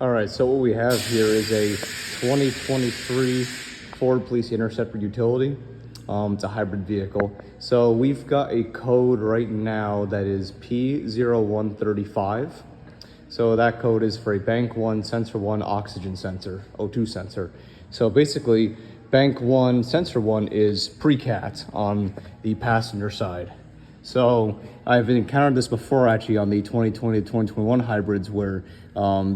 All right, so what we have here is a 2023 Ford Police Interceptor utility. It's a hybrid vehicle. So we've got a code right now that is P0135. So that code is for a Bank 1, Sensor 1 oxygen sensor, O2 sensor. So basically, Bank 1, Sensor 1 is pre-cat on the passenger side. So I've encountered this before actually on the 2020 to 2021 hybrids where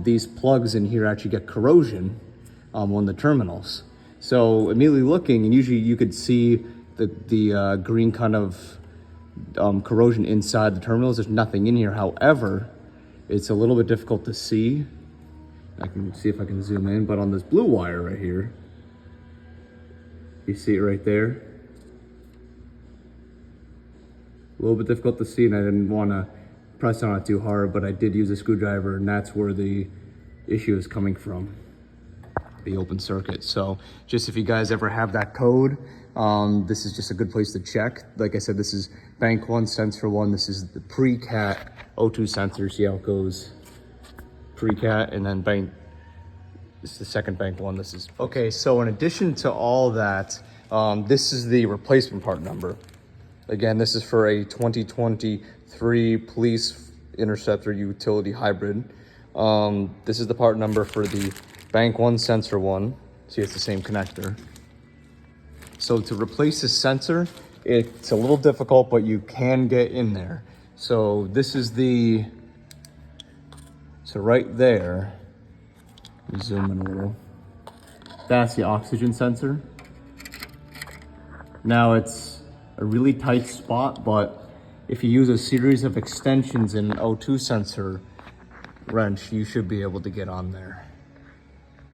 these plugs in here actually get corrosion on the terminals. So immediately looking, and usually you could see the green kind of corrosion inside the terminals. There's nothing in here. However, it's a little bit difficult to see. I can see if I can zoom in, but on this blue wire right here, you see it right there. A little bit difficult to see, and I didn't want to press on it too hard, but I did use a screwdriver, and that's where the issue is coming from, the open circuit. So just if you guys ever have that code, this is just a good place to check. Like I said, this is Bank 1, Sensor 1. This is the pre-cat O2 sensor. See how it goes? Pre-cat, and then Bank, this is the second Bank 1. This is, okay, so in addition to all that, this is the replacement part number. Again, this is for a 2023 Police Interceptor Utility Hybrid. This is the part number for the Bank 1, Sensor 1. See, it's the same connector. So to replace this sensor, it's a little difficult, but you can get in there. So this is the, so right there, let me zoom in a little. That's the oxygen sensor. Now it's a really tight spot, but if you use a series of extensions in an O2 sensor wrench, you should be able to get on there.